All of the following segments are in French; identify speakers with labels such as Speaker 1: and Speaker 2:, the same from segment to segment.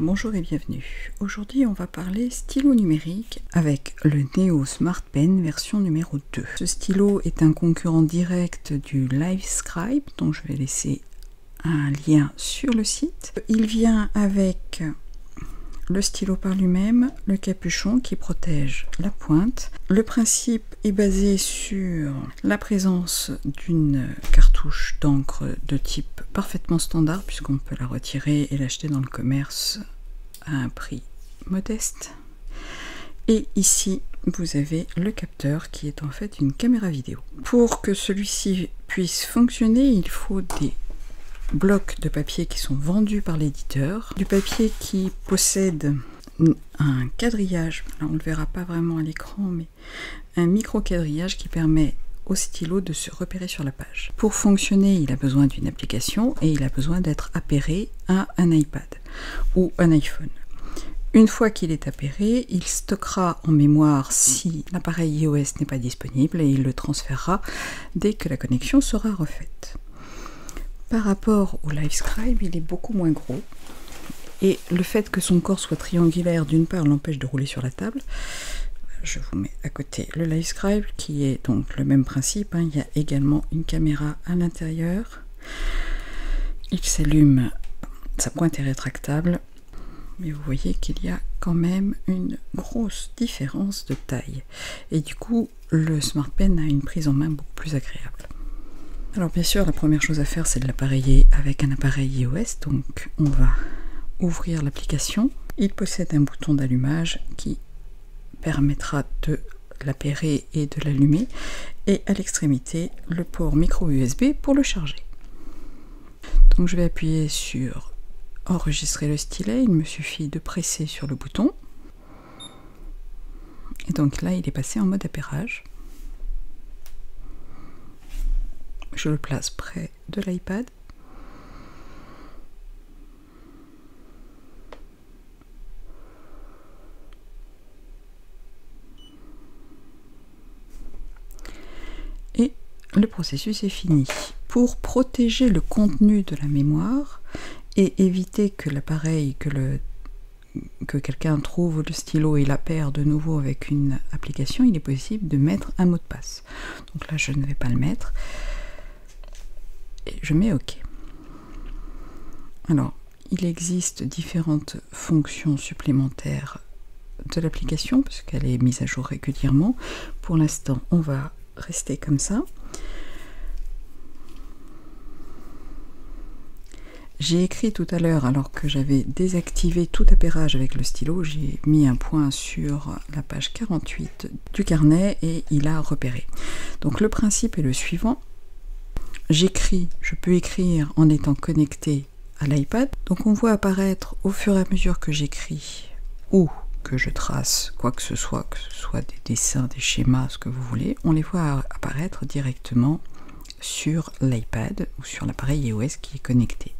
Speaker 1: Bonjour et bienvenue. Aujourd'hui on va parler stylo numérique avec le Neo Smart Pen version numéro 2. Ce stylo est un concurrent direct du Livescribe, dont je vais laisser un lien sur le site. Il vient avec le stylo par lui-même, le capuchon qui protège la pointe. Le principe est basé sur la présence d'une cartouche d'encre de type parfaitement standard, puisqu'on peut la retirer et l'acheter dans le commerce à un prix modeste. Et ici, vous avez le capteur qui est en fait une caméra vidéo. Pour que celui-ci puisse fonctionner, il faut des blocs de papier qui sont vendus par l'éditeur, du papier qui possède un quadrillage, là on ne le verra pas vraiment à l'écran, mais un micro quadrillage qui permet au stylo de se repérer sur la page. Pour fonctionner, il a besoin d'une application et il a besoin d'être appairé à un iPad ou un iPhone. Une fois qu'il est appairé, il stockera en mémoire si l'appareil iOS n'est pas disponible et il le transférera dès que la connexion sera refaite. Par rapport au Livescribe, il est beaucoup moins gros et le fait que son corps soit triangulaire, d'une part, l'empêche de rouler sur la table. Je vous mets à côté le Livescribe qui est donc le même principe, hein. Il y a également une caméra à l'intérieur. Il s'allume, sa pointe est rétractable, mais vous voyez qu'il y a quand même une grosse différence de taille. Et du coup, le Smart Pen a une prise en main beaucoup plus agréable. Alors bien sûr, la première chose à faire, c'est de l'appareiller avec un appareil iOS. Donc on va ouvrir l'application. Il possède un bouton d'allumage qui permettra de l'appairer et de l'allumer. Et à l'extrémité, le port micro USB pour le charger. Donc je vais appuyer sur enregistrer le stylet. Il me suffit de presser sur le bouton. Et donc là, il est passé en mode appairage. Je le place près de l'iPad. Et le processus est fini. Pour protéger le contenu de la mémoire et éviter que l'appareil, que quelqu'un trouve le stylo et l'appaire de nouveau avec une application, il est possible de mettre un mot de passe. Donc là, je ne vais pas le mettre. Et je mets OK. Alors, il existe différentes fonctions supplémentaires de l'application, puisqu'elle est mise à jour régulièrement. Pour l'instant, on va rester comme ça. J'ai écrit tout à l'heure, alors que j'avais désactivé tout appairage avec le stylo, j'ai mis un point sur la page 48 du carnet et il a repéré. Donc le principe est le suivant. J'écris, je peux écrire en étant connecté à l'iPad. Donc on voit apparaître au fur et à mesure que j'écris ou que je trace quoi que ce soit des dessins, des schémas, ce que vous voulez, on les voit apparaître directement sur l'iPad ou sur l'appareil iOS qui est connecté.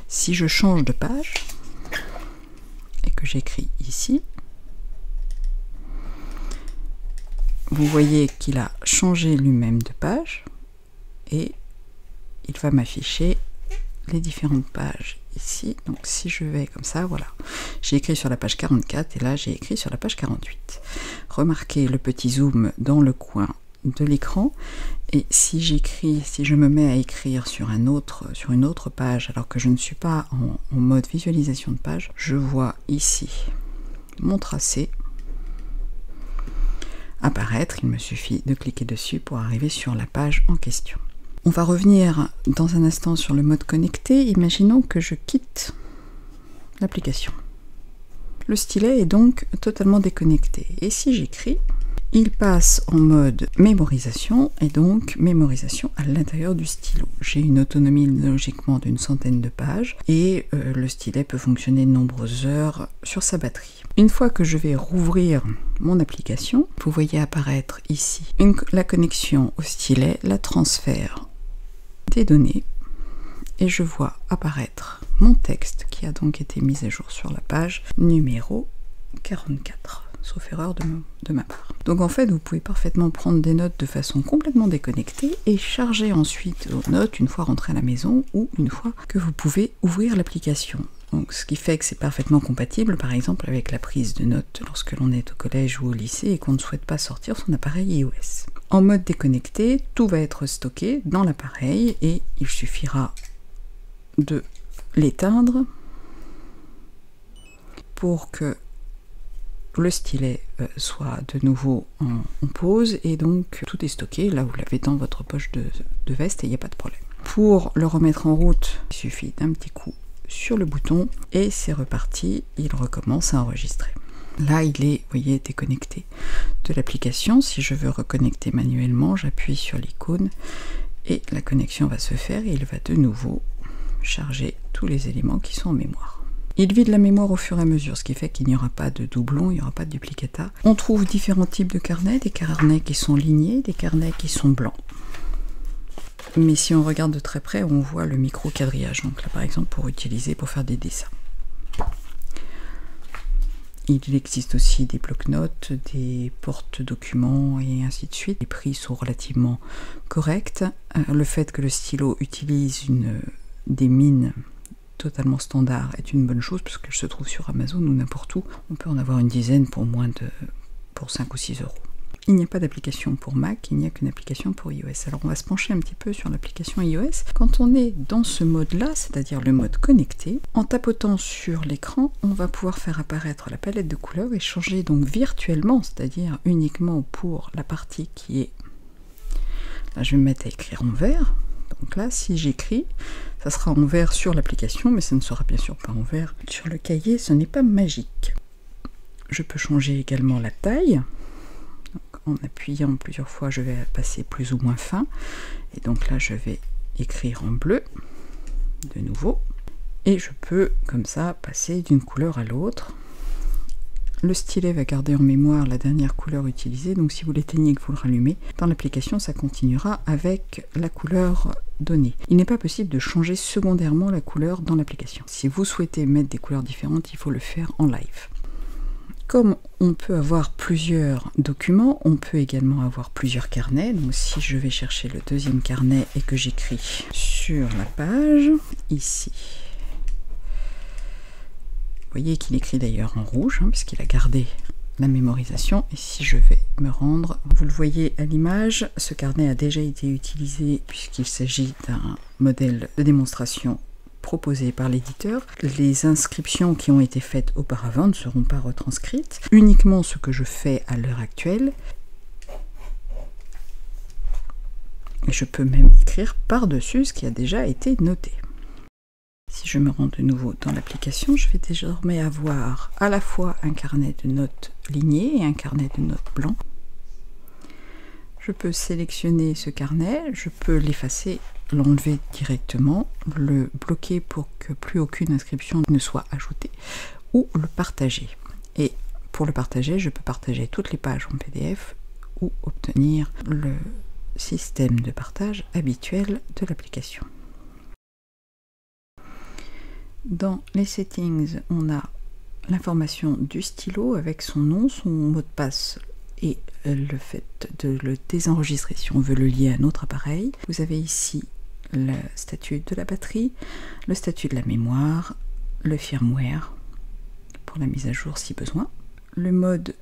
Speaker 1: Si je change de page et que j'écris ici, vous voyez qu'il a changé lui-même de page et il va m'afficher les différentes pages ici. Donc si je vais comme ça, voilà, j'ai écrit sur la page 44 et là j'ai écrit sur la page 48. Remarquez le petit zoom dans le coin de l'écran, et si j'écris, si je me mets à écrire sur une autre page alors que je ne suis pas en mode visualisation de page, je vois ici mon tracé apparaître. Il me suffit de cliquer dessus pour arriver sur la page en question. On va revenir dans un instant sur le mode connecté. Imaginons que je quitte l'application. Le stylet est donc totalement déconnecté. Et si j'écris, il passe en mode mémorisation et donc mémorisation à l'intérieur du stylo. J'ai une autonomie logiquement d'une centaine de pages et le stylet peut fonctionner de nombreuses heures sur sa batterie. Une fois que je vais rouvrir mon application, vous voyez apparaître ici la connexion au stylet, la transfert des données et je vois apparaître mon texte qui a donc été mis à jour sur la page numéro 44. Sauf erreur de ma part. Donc en fait, vous pouvez parfaitement prendre des notes de façon complètement déconnectée et charger ensuite vos notes une fois rentré à la maison ou une fois que vous pouvez ouvrir l'application. Donc, ce qui fait que c'est parfaitement compatible, par exemple, avec la prise de notes lorsque l'on est au collège ou au lycée et qu'on ne souhaite pas sortir son appareil iOS. En mode déconnecté, tout va être stocké dans l'appareil et il suffira de l'éteindre pour que le stylet soit de nouveau en pause et donc tout est stocké. Là, vous l'avez dans votre poche de veste et il n'y a pas de problème. Pour le remettre en route, il suffit d'un petit coup sur le bouton et c'est reparti, il recommence à enregistrer. Là, il est, vous voyez, déconnecté de l'application. Si je veux reconnecter manuellement, j'appuie sur l'icône et la connexion va se faire et il va de nouveau charger tous les éléments qui sont en mémoire. Il vide la mémoire au fur et à mesure, ce qui fait qu'il n'y aura pas de doublon, il n'y aura pas de duplicata. On trouve différents types de carnets, des carnets qui sont lignés, des carnets qui sont blancs. Mais si on regarde de très près, on voit le micro-quadrillage. Donc là, par exemple, pour utiliser pour faire des dessins. Il existe aussi des blocs-notes, des porte-documents et ainsi de suite. Les prix sont relativement corrects. Le fait que le stylo utilise des mines totalement standards est une bonne chose parce qu'elle se trouve sur Amazon ou n'importe où. On peut en avoir une dizaine pour 5 ou 6 euros. Il n'y a pas d'application pour Mac, il n'y a qu'une application pour iOS. Alors on va se pencher un petit peu sur l'application iOS. Quand on est dans ce mode-là, c'est-à-dire le mode connecté, en tapotant sur l'écran, on va pouvoir faire apparaître la palette de couleurs et changer donc virtuellement, c'est-à-dire uniquement pour la partie qui est... Là je vais me mettre à écrire en vert. Donc là, si j'écris, ça sera en vert sur l'application, mais ça ne sera bien sûr pas en vert sur le cahier, ce n'est pas magique. Je peux changer également la taille. En appuyant plusieurs fois, je vais passer plus ou moins fin. Et donc là, je vais écrire en bleu, de nouveau. Et je peux, comme ça, passer d'une couleur à l'autre. Le stylet va garder en mémoire la dernière couleur utilisée. Donc si vous l'éteignez et que vous le rallumez, dans l'application, ça continuera avec la couleur donnée. Il n'est pas possible de changer secondairement la couleur dans l'application. Si vous souhaitez mettre des couleurs différentes, il faut le faire en live. Comme on peut avoir plusieurs documents, on peut également avoir plusieurs carnets. Donc si je vais chercher le deuxième carnet et que j'écris sur la page, ici, vous voyez qu'il écrit d'ailleurs en rouge, puisqu'il a gardé la mémorisation. Et si je vais me rendre, vous le voyez à l'image, ce carnet a déjà été utilisé puisqu'il s'agit d'un modèle de démonstration proposé par l'éditeur. Les inscriptions qui ont été faites auparavant ne seront pas retranscrites, uniquement ce que je fais à l'heure actuelle. Et je peux même écrire par-dessus ce qui a déjà été noté. Si je me rends de nouveau dans l'application, je vais désormais avoir à la fois un carnet de notes ligné et un carnet de notes blanc. Je peux sélectionner ce carnet, je peux l'effacer, l'enlever directement, le bloquer pour que plus aucune inscription ne soit ajoutée, ou le partager. Et pour le partager, je peux partager toutes les pages en PDF ou obtenir le système de partage habituel de l'application. Dans les settings, on a l'information du stylo avec son nom, son mot de passe et le fait de le désenregistrer si on veut le lier à un autre appareil. Vous avez ici le statut de la batterie, le statut de la mémoire, le firmware pour la mise à jour si besoin, le mode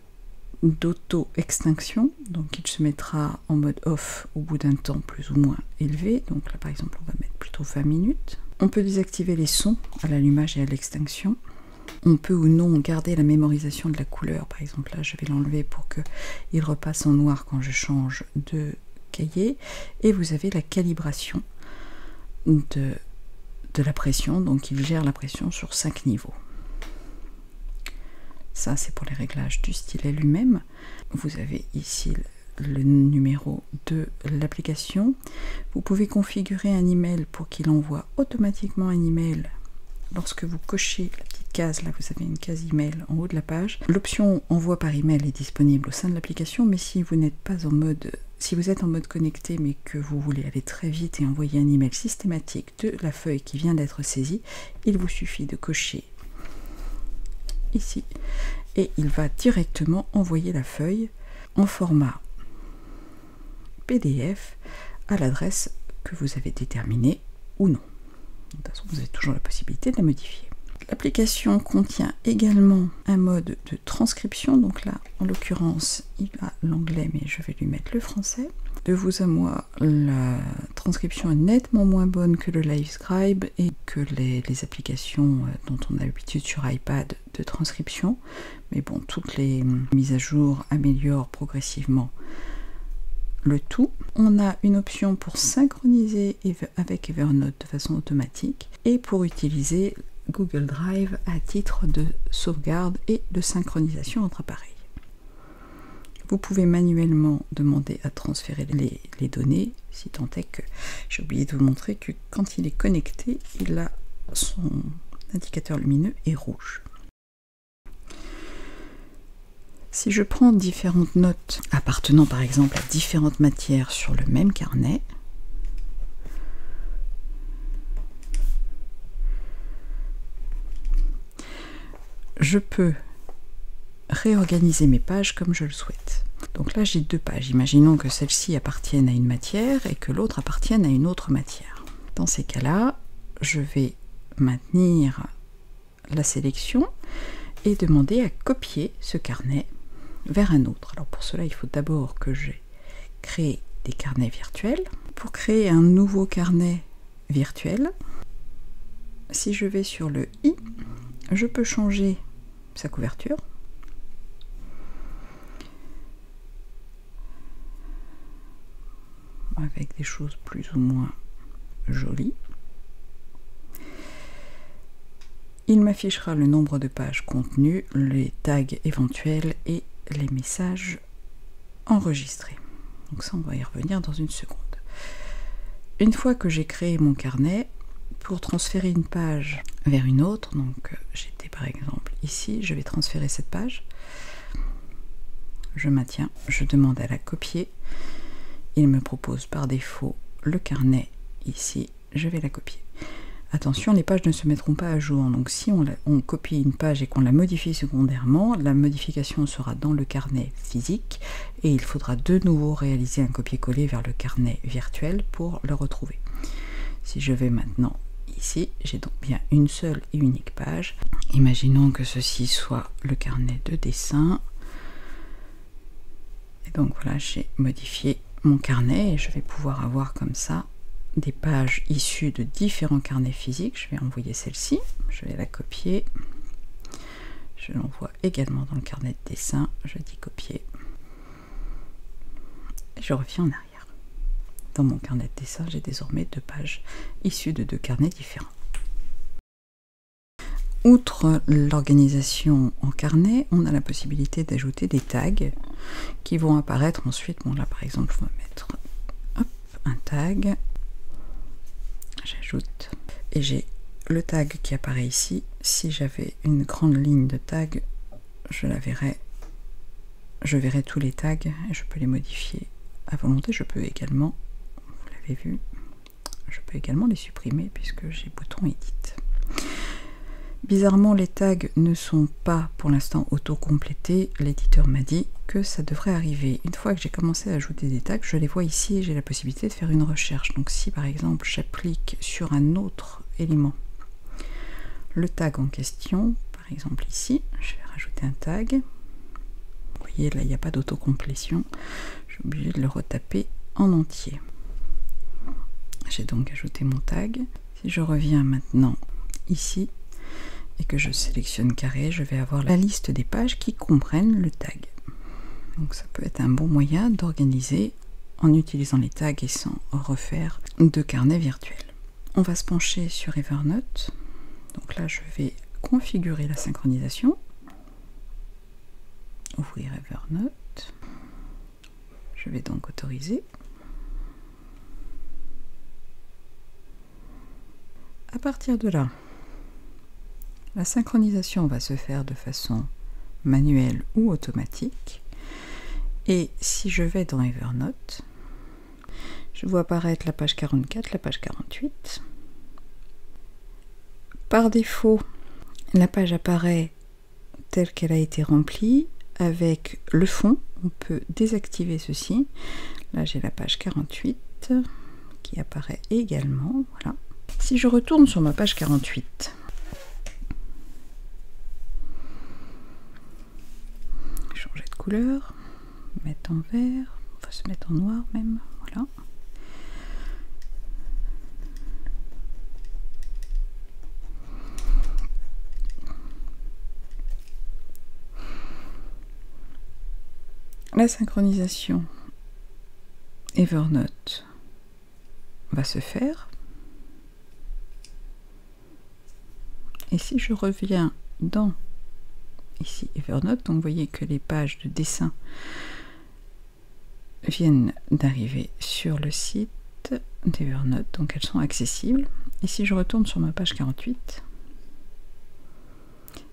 Speaker 1: d'auto-extinction, donc il se mettra en mode off au bout d'un temps plus ou moins élevé, donc là par exemple on va mettre plutôt 20 minutes. On peut désactiver les sons à l'allumage et à l'extinction. On peut ou non garder la mémorisation de la couleur, par exemple là je vais l'enlever pour qu'il repasse en noir quand je change de cahier. Et vous avez la calibration de la pression, donc il gère la pression sur 5 niveaux. Ça c'est pour les réglages du stylet lui-même. Vous avez ici le numéro de l'application. Vous pouvez configurer un email pour qu'il envoie automatiquement un email. Lorsque vous cochez la petite case, là vous avez une case email en haut de la page. L'option envoi par email est disponible au sein de l'application, mais si vous n'êtes pas en mode, si vous êtes en mode connecté mais que vous voulez aller très vite et envoyer un email systématique de la feuille qui vient d'être saisie, il vous suffit de cocher ici et il va directement envoyer la feuille en format PDF à l'adresse que vous avez déterminée ou non. De toute façon, vous avez toujours la possibilité de la modifier. L'application contient également un mode de transcription, donc là en l'occurrence il a l'anglais mais je vais lui mettre le français. De vous à moi, la transcription est nettement moins bonne que le Livescribe et que les applications dont on a l'habitude sur iPad de transcription, mais bon, toutes les mises à jour améliorent progressivement le tout. On a une option pour synchroniser avec Evernote de façon automatique et pour utiliser Google Drive à titre de sauvegarde et de synchronisation entre appareils. Vous pouvez manuellement demander à transférer les données, si tant est que j'ai oublié de vous montrer que quand il est connecté, il a son indicateur lumineux est rouge. Si je prends différentes notes appartenant par exemple à différentes matières sur le même carnet, je peux réorganiser mes pages comme je le souhaite. Donc là j'ai deux pages. Imaginons que celle-ci appartienne à une matière et que l'autre appartienne à une autre matière. Dans ces cas-là, je vais maintenir la sélection et demander à copier ce carnet vers un autre. Alors pour cela, il faut d'abord que j'ai créé des carnets virtuels. Pour créer un nouveau carnet virtuel, si je vais sur le i, je peux changer sa couverture. Avec des choses plus ou moins jolies. Il m'affichera le nombre de pages contenues, les tags éventuels et les messages enregistrés. Donc ça, on va y revenir dans une seconde. Une fois que j'ai créé mon carnet, pour transférer une page vers une autre, donc j'étais par exemple ici, je vais transférer cette page, je maintiens, je demande à la copier. Il me propose par défaut le carnet ici, je vais la copier. Attention, les pages ne se mettront pas à jour, donc si on copie une page et qu'on la modifie secondairement, la modification sera dans le carnet physique et il faudra de nouveau réaliser un copier-coller vers le carnet virtuel pour le retrouver. Si je vais maintenant ici, j'ai donc bien une seule et unique page. Imaginons que ceci soit le carnet de dessin. Et donc voilà, j'ai modifié mon carnet et je vais pouvoir avoir comme ça des pages issues de différents carnets physiques. Je vais envoyer celle-ci, je vais la copier, je l'envoie également dans le carnet de dessin, je dis copier et je reviens en arrière. Dans mon carnet de dessin, j'ai désormais deux pages issues de deux carnets différents. Outre l'organisation en carnet, on a la possibilité d'ajouter des tags qui vont apparaître ensuite. Bon là par exemple, on va mettre hop, un tag, j'ajoute, et j'ai le tag qui apparaît ici. Si j'avais une grande ligne de tags, je la verrais, je verrais tous les tags et je peux les modifier à volonté. Je peux également, vous l'avez vu, je peux également les supprimer puisque j'ai bouton Edit. Bizarrement, les tags ne sont pas pour l'instant auto-complétés. L'éditeur m'a dit que ça devrait arriver. Une fois que j'ai commencé à ajouter des tags, je les vois ici et j'ai la possibilité de faire une recherche. Donc si par exemple j'applique sur un autre élément le tag en question, par exemple ici, je vais rajouter un tag. Vous voyez là, il n'y a pas d'autocomplétion. Je suis obligée de le retaper en entier. J'ai donc ajouté mon tag. Si je reviens maintenant ici, et que je sélectionne carré, je vais avoir la liste des pages qui comprennent le tag. Donc ça peut être un bon moyen d'organiser en utilisant les tags et sans refaire de carnet virtuel. On va se pencher sur Evernote. Donc là je vais configurer la synchronisation. Ouvrir Evernote. Je vais donc autoriser. À partir de là, la synchronisation va se faire de façon manuelle ou automatique. Et si je vais dans Evernote, je vois apparaître la page 44, la page 48. Par défaut, la page apparaît telle qu'elle a été remplie avec le fond. On peut désactiver ceci. Là, j'ai la page 48 qui apparaît également. Voilà. Si je retourne sur ma page 48, changer de couleur, mettre en vert, on va se mettre en noir même, voilà. La synchronisation Evernote va se faire. Et si je reviens dans ici Evernote, donc vous voyez que les pages de dessin viennent d'arriver sur le site d'Evernote, donc elles sont accessibles. Et si je retourne sur ma page 48,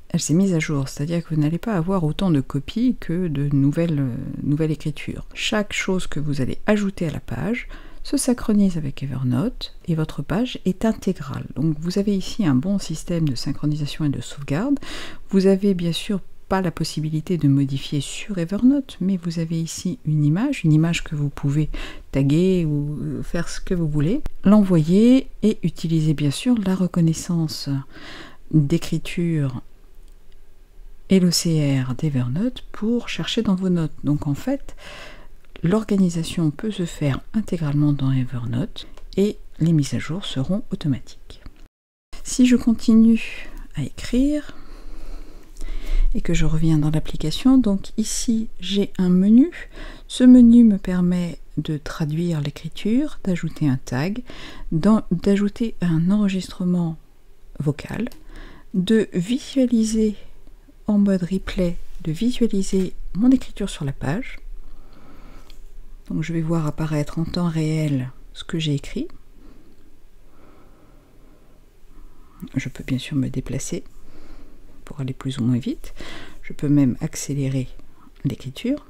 Speaker 1: elle s'est mise à jour, c'est-à-dire que vous n'allez pas avoir autant de copies que de nouvelles écritures. Chaque chose que vous allez ajouter à la page se synchronise avec Evernote et votre page est intégrale. Donc vous avez ici un bon système de synchronisation et de sauvegarde. Vous avez bien sûr pas la possibilité de modifier sur Evernote, mais vous avez ici une image que vous pouvez taguer ou faire ce que vous voulez, l'envoyer et utiliser bien sûr la reconnaissance d'écriture et l'OCR d'Evernote pour chercher dans vos notes. Donc en fait, l'organisation peut se faire intégralement dans Evernote et les mises à jour seront automatiques. Si je continue à écrire et que je reviens dans l'application, donc ici j'ai un menu. Ce menu me permet de traduire l'écriture, d'ajouter un tag, d'ajouter un enregistrement vocal, de visualiser en mode replay, de visualiser mon écriture sur la page. Donc je vais voir apparaître en temps réel ce que j'ai écrit. Je peux bien sûr me déplacer pour aller plus ou moins vite. Je peux même accélérer l'écriture.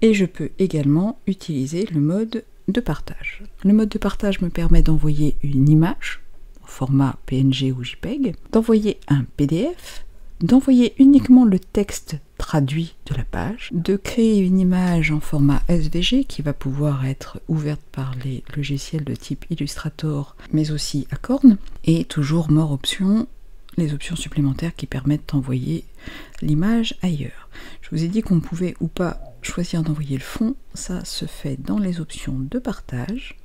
Speaker 1: Et je peux également utiliser le mode de partage. Le mode de partage me permet d'envoyer une image au format PNG ou JPEG, d'envoyer un PDF, d'envoyer uniquement le texte traduit de la page, de créer une image en format SVG qui va pouvoir être ouverte par les logiciels de type Illustrator, mais aussi Acorn, et toujours more options, les options supplémentaires qui permettent d'envoyer l'image ailleurs. Je vous ai dit qu'on pouvait ou pas choisir d'envoyer le fond, ça se fait dans les options de partage.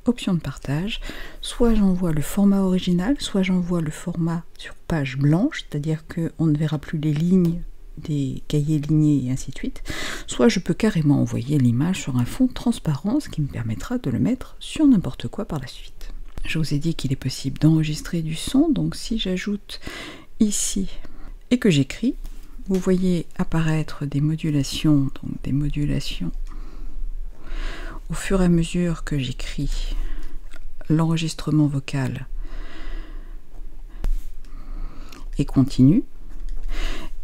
Speaker 1: Option de partage, soit j'envoie le format original, soit j'envoie le format sur page blanche, c'est-à-dire qu'on ne verra plus les lignes des cahiers lignés et ainsi de suite, soit je peux carrément envoyer l'image sur un fond transparent, ce qui me permettra de le mettre sur n'importe quoi par la suite. Je vous ai dit qu'il est possible d'enregistrer du son, donc si j'ajoute ici et que j'écris, vous voyez apparaître des modulations, donc des modulations au fur et à mesure que j'écris l'enregistrement vocal est continu.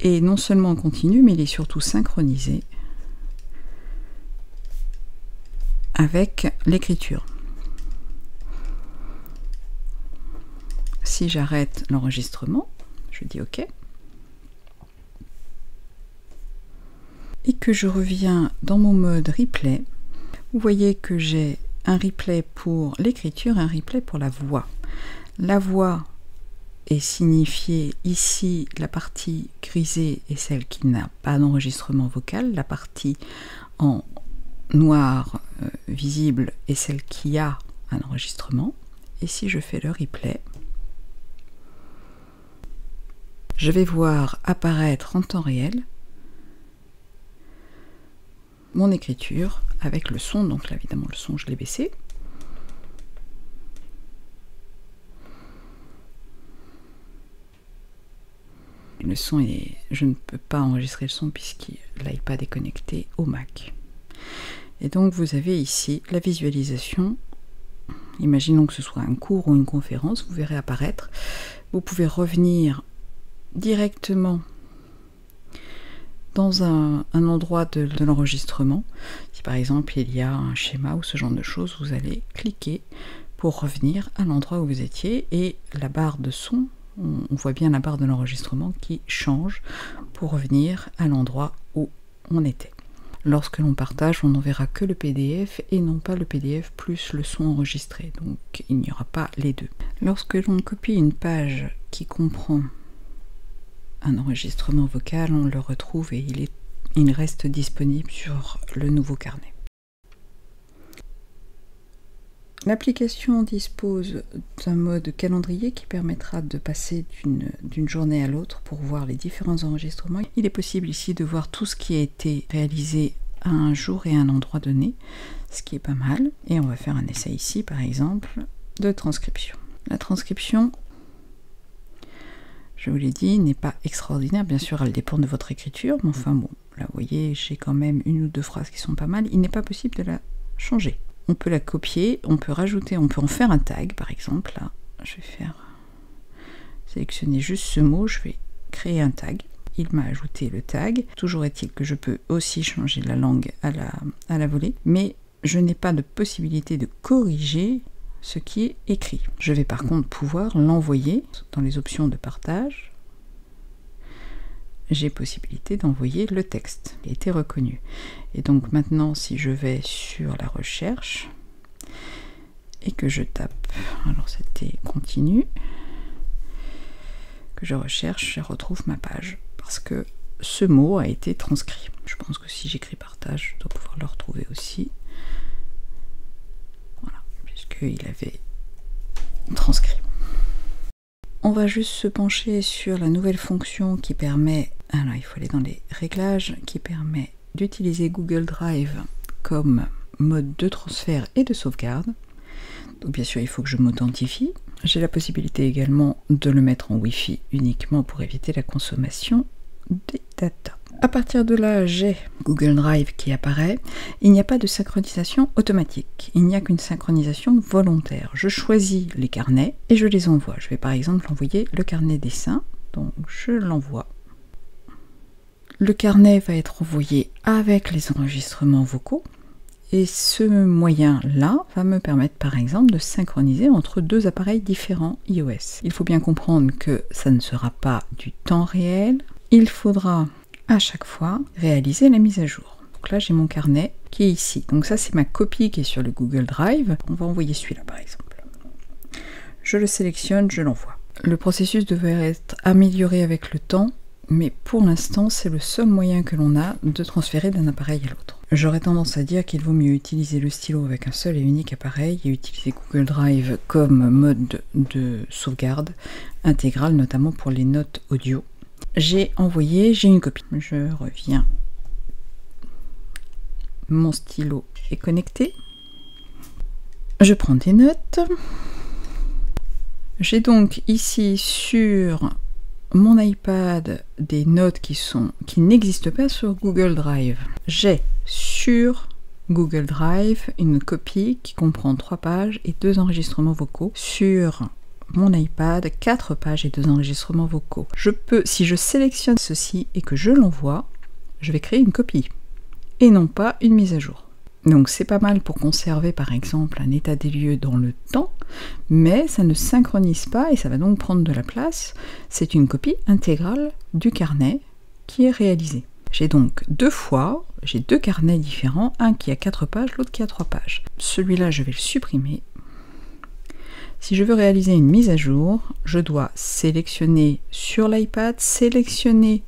Speaker 1: Et non seulement continu, mais il est surtout synchronisé avec l'écriture. Si j'arrête l'enregistrement, je dis OK. Et que je reviens dans mon mode replay, vous voyez que j'ai un replay pour l'écriture et un replay pour la voix. La voix est signifiée ici, la partie grisée est celle qui n'a pas d'enregistrement vocal, la partie en noir visible est celle qui a un enregistrement. Et si je fais le replay, je vais voir apparaître en temps réel mon écriture avec le son, donc là évidemment le son je l'ai baissé. Le son est... je ne peux pas enregistrer le son puisque l'iPad est connecté au Mac. Et donc vous avez ici la visualisation. Imaginons que ce soit un cours ou une conférence, vous verrez apparaître. Vous pouvez revenir directement dans un endroit de l'enregistrement. Si par exemple il y a un schéma ou ce genre de choses, vous allez cliquer pour revenir à l'endroit où vous étiez et la barre de son, on voit bien la barre de l'enregistrement qui change pour revenir à l'endroit où on était. Lorsque l'on partage, on n'enverra que le PDF et non pas le PDF plus le son enregistré, donc il n'y aura pas les deux. Lorsque l'on copie une page qui comprend un enregistrement vocal, on le retrouve et il reste disponible sur le nouveau carnet. L'application dispose d'un mode calendrier qui permettra de passer d'une journée à l'autre pour voir les différents enregistrements. Il est possible ici de voir tout ce qui a été réalisé à un jour et à un endroit donné, ce qui est pas mal. Et on va faire un essai ici, par exemple, de transcription. La transcription, je vous l'ai dit, n'est pas extraordinaire. Bien sûr, elle dépend de votre écriture, mais enfin bon, là vous voyez, j'ai quand même une ou deux phrases qui sont pas mal. Il n'est pas possible de la changer. On peut la copier, on peut rajouter, on peut en faire un tag par exemple. Là, je vais sélectionner juste ce mot, je vais créer un tag. Il m'a ajouté le tag. Toujours est-il que je peux aussi changer la langue à la volée, mais je n'ai pas de possibilité de corriger ce qui est écrit. Je vais par contre pouvoir l'envoyer dans les options de partage. J'ai possibilité d'envoyer le texte qui a été reconnu. Et donc maintenant, si je vais sur la recherche et que je tape, alors c'était continu, que je recherche, je retrouve ma page parce que ce mot a été transcrit. Je pense que si j'écris partage, je dois pouvoir le retrouver aussi. Voilà, puisqu'il avait transcrit. On va juste se pencher sur la nouvelle fonction qui permet, alors il faut aller dans les réglages, qui permet d'utiliser Google Drive comme mode de transfert et de sauvegarde. Donc bien sûr il faut que je m'authentifie. J'ai la possibilité également de le mettre en Wi-Fi uniquement pour éviter la consommation des data. À partir de là, j'ai Google Drive qui apparaît. Il n'y a pas de synchronisation automatique. Il n'y a qu'une synchronisation volontaire. Je choisis les carnets et je les envoie. Je vais par exemple envoyer le carnet dessin. Donc je l'envoie. Le carnet va être envoyé avec les enregistrements vocaux. Et ce moyen-là va me permettre par exemple de synchroniser entre deux appareils différents iOS. Il faut bien comprendre que ça ne sera pas du temps réel. Il faudra à chaque fois réaliser la mise à jour. Donc là j'ai mon carnet qui est ici. Donc ça c'est ma copie qui est sur le Google Drive. On va envoyer celui-là par exemple. Je le sélectionne, je l'envoie. Le processus devrait être amélioré avec le temps, mais pour l'instant c'est le seul moyen que l'on a de transférer d'un appareil à l'autre. J'aurais tendance à dire qu'il vaut mieux utiliser le stylo avec un seul et unique appareil et utiliser Google Drive comme mode de sauvegarde intégrale, notamment pour les notes audio. J'ai envoyé, j'ai une copie. Je reviens. Mon stylo est connecté. Je prends des notes. J'ai donc ici sur mon iPad des notes qui n'existent pas sur Google Drive. J'ai sur Google Drive une copie qui comprend 3 pages et 2 enregistrements vocaux. Sur mon iPad, 4 pages et 2 enregistrements vocaux. Je peux, si je sélectionne ceci et que je l'envoie, je vais créer une copie et non pas une mise à jour. Donc c'est pas mal pour conserver par exemple un état des lieux dans le temps, mais ça ne synchronise pas et ça va donc prendre de la place. C'est une copie intégrale du carnet qui est réalisé. J'ai donc j'ai deux carnets différents, un qui a 4 pages, l'autre qui a 3 pages. Celui-là je vais le supprimer. Si je veux réaliser une mise à jour, je dois sélectionner sur l'iPad, sélectionner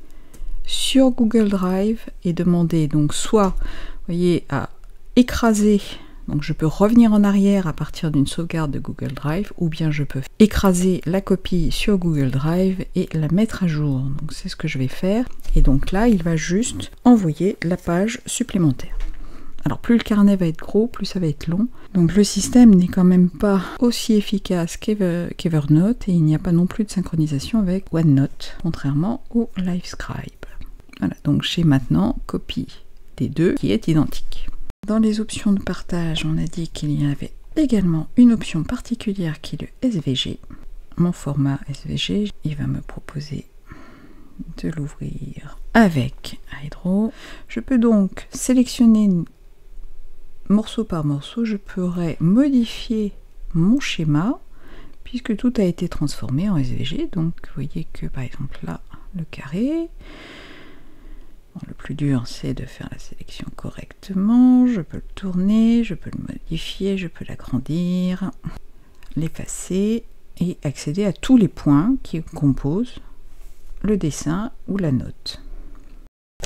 Speaker 1: sur Google Drive et demander donc soit, vous voyez, à écraser, donc je peux revenir en arrière à partir d'une sauvegarde de Google Drive, ou bien je peux écraser la copie sur Google Drive et la mettre à jour. Donc c'est ce que je vais faire. Et donc là, il va juste envoyer la page supplémentaire. Alors plus le carnet va être gros, plus ça va être long. Donc le système n'est quand même pas aussi efficace qu'Evernote et il n'y a pas non plus de synchronisation avec OneNote, contrairement au Livescribe. Voilà, donc j'ai maintenant copie des deux qui est identique. Dans les options de partage, on a dit qu'il y avait également une option particulière qui est le SVG. Mon format SVG, il va me proposer de l'ouvrir avec iDraw. Je peux donc sélectionner morceau par morceau, je pourrais modifier mon schéma puisque tout a été transformé en SVG. Donc vous voyez que par exemple là, le carré, bon, le plus dur c'est de faire la sélection correctement. Je peux le tourner, je peux le modifier, je peux l'agrandir, l'effacer et accéder à tous les points qui composent le dessin ou la note.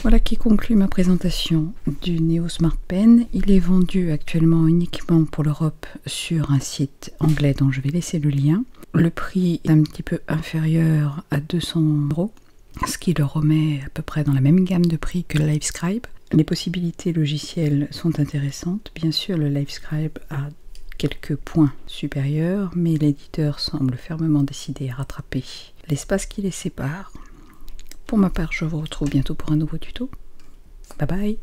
Speaker 1: Voilà qui conclut ma présentation du Neo Smart Pen. Il est vendu actuellement uniquement pour l'Europe sur un site anglais dont je vais laisser le lien. Le prix est un petit peu inférieur à 200 €, ce qui le remet à peu près dans la même gamme de prix que le LiveScribe. Les possibilités logicielles sont intéressantes. Bien sûr, le LiveScribe a quelques points supérieurs, mais l'éditeur semble fermement décidé à rattraper l'espace qui les sépare. Pour ma part, je vous retrouve bientôt pour un nouveau tuto. Bye bye!